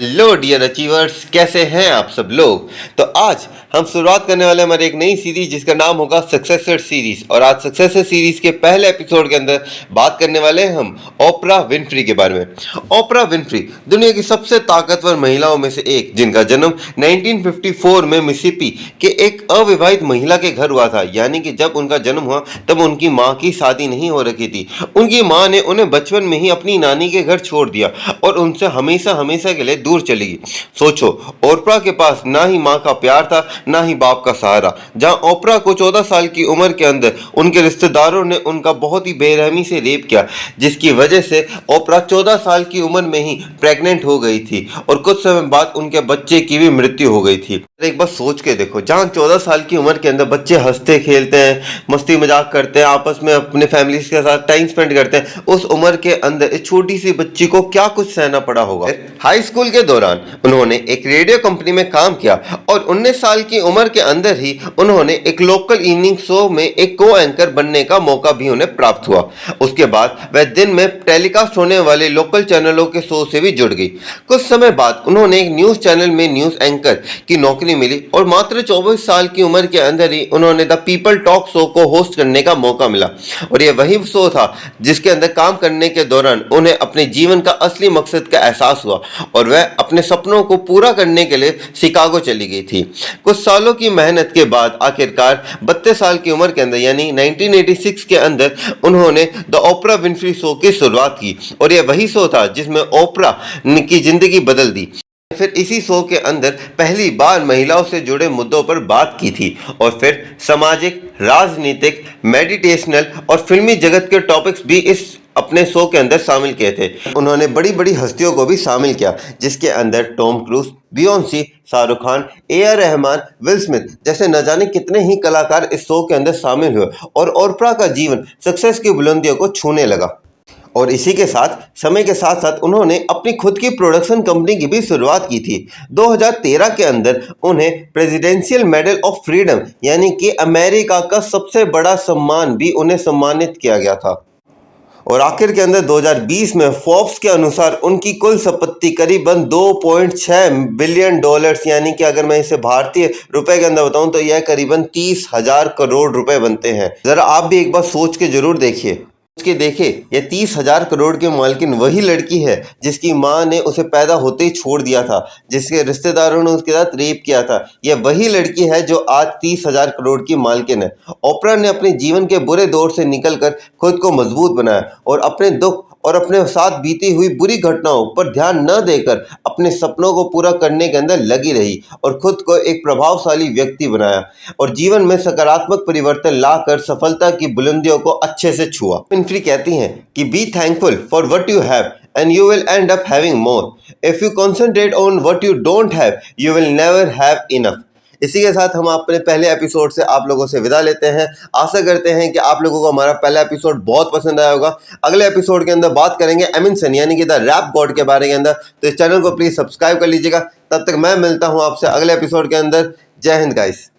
Hello dear achievers, कैसे हैं आप सब लोग। तो आज हम शुरुआत करने वाले हमारे एक नई सीरीज जिसका नाम होगा सक्सेसर सीरीज। और आज सक्सेसर सीरीज के पहले एपिसोड के अंदर बात करने वाले हैं हम ओपरा विनफ्री के बारे में। ओपरा विनफ्री दुनिया की सबसे ताकतवर महिलाओं में से एक, जिनका जन्म 1954 में मिसिसिपी के एक अविवाहित महिला के घर हुआ था। यानी कि जब उनका जन्म हुआ तब उनकी माँ की शादी नहीं हो रखी थी। उनकी माँ ने उन्हें बचपन में ही अपनी नानी के घर छोड़ दिया और उनसे हमेशा हमेशा के लिए दूर चली गई। सोचो, ओपरा के पास ना ही माँ का प्यार था ना ही बाप का सहारा। जहाँ ओपरा को 14 साल की उम्र के अंदर उनके रिश्तेदारों ने उनका बहुत ही बेरहमी से रेप किया, जिसकी वजह से ओपरा 14 साल की उम्र में ही प्रेग्नेंट हो गई थी और कुछ समय बाद उनके बच्चे की भी मृत्यु हो गई थी। एक बार सोच के देखो, जहाँ 14 साल की उम्र के अंदर बच्चे हंसते खेलते हैं, मस्ती मजाक करते हैं, आपस में अपने फैमिली के साथ टाइम स्पेंड करते हैं, उस उम्र के अंदर इस छोटी सी बच्ची को क्या कुछ सहना पड़ा होगा। हाई स्कूल के दौरान उन्होंने एक रेडियो कंपनी में काम किया और 19 साल की उम्र के अंदर ही उन्होंने एक लोकल इवनिंग शो में एक को एंकर बनने का मौका भी उन्हें प्राप्त हुआ। उसके बाद वह दिन में टेलीकास्ट होने वाले लोकल चैनलों के शो से भी जुड़ गई। कुछ समय बाद उन्होंने एक न्यूज चैनल में न्यूज एंकर की नौकरी मिली और मात्र 24 साल की उम्र के अंदर ही उन्होंने द पीपल टॉक शो को होस्ट करने का मौका मिला। और यह वही शो था जिसके अंदर काम करने के दौरान उन्हें अपने जीवन का असली मकसद का एहसास हुआ और वह अपने सपनों को पूरा करने के लिए शिकागो चली गई थी। कुछ सालों की मेहनत के बाद आखिरकार 32 साल की उम्र के अंदर यानी 1986 के अंदर उन्होंने द ओपरा विनफ्री शो की शुरुआत की। और यह वही शो था जिसमें ओपरा की जिंदगी बदल दी। फिर इसी शो के अंदर पहली बार महिलाओं से जुड़े मुद्दों पर बात की थी और फिर सामाजिक, राजनीतिक, मेडिटेशनल और फिल्मी जगत के टॉपिक्स भी इस अपने शो के अंदर शामिल किए थे। उन्होंने बड़ी बड़ी हस्तियों को भी शामिल किया, जिसके अंदर Tom Cruise, Beyonce, Shahrukh Khan, A R. Rahman, Will Smith जैसे न जाने कितने ही कलाकार इस शो के अंदर शामिल हुए और ओपरा का जीवन सक्सेस की बुलंदियों को छूने लगा। और इसी के साथ समय के साथ साथ उन्होंने अपनी खुद की प्रोडक्शन कंपनी की भी शुरुआत की थी। 2013 के अंदर उन्हें प्रेसिडेंशियल मेडल ऑफ फ्रीडम यानी कि अमेरिका का सबसे बड़ा सम्मान भी उन्हें सम्मानित किया गया था। और आखिर के अंदर 2020 में फोर्ब्स के अनुसार उनकी कुल संपत्ति करीबन 2.6 बिलियन डॉलर्स यानी कि अगर मैं इसे भारतीय रुपए के अंदर बताऊं तो यह करीबन 30,000 करोड़ रुपए बनते हैं। जरा आप भी एक बार सोच के जरूर देखिए। उसके देखे, ये 30,000 करोड़ की मालकिन वही लड़की है जिसकी माँ ने उसे पैदा होते ही छोड़ दिया था, जिसके रिश्तेदारों ने उसके साथ रेप किया था। यह वही लड़की है जो आज 30,000 करोड़ की मालकिन है। ओपरा ने अपने जीवन के बुरे दौर से निकलकर खुद को मजबूत बनाया और अपने दुख और अपने साथ बीती हुई बुरी घटनाओं पर ध्यान न देकर अपने सपनों को पूरा करने के अंदर लगी रही और खुद को एक प्रभावशाली व्यक्ति बनाया और जीवन में सकारात्मक परिवर्तन लाकर सफलता की बुलंदियों को अच्छे से छुआ। विनफ्री कहती हैं कि be thankful for what you have and you will end up having more. If you concentrate on what you don't have, you will never have enough. इसी के साथ हम अपने पहले एपिसोड से आप लोगों से विदा लेते हैं। आशा करते हैं कि आप लोगों को हमारा पहला एपिसोड बहुत पसंद आया होगा। अगले एपिसोड के अंदर बात करेंगे एमिनसन यानी कि द रैप गॉड के बारे के अंदर। तो इस चैनल को प्लीज सब्सक्राइब कर लीजिएगा। तब तक मैं मिलता हूं आपसे अगले एपिसोड के अंदर। जय हिंद गाइस।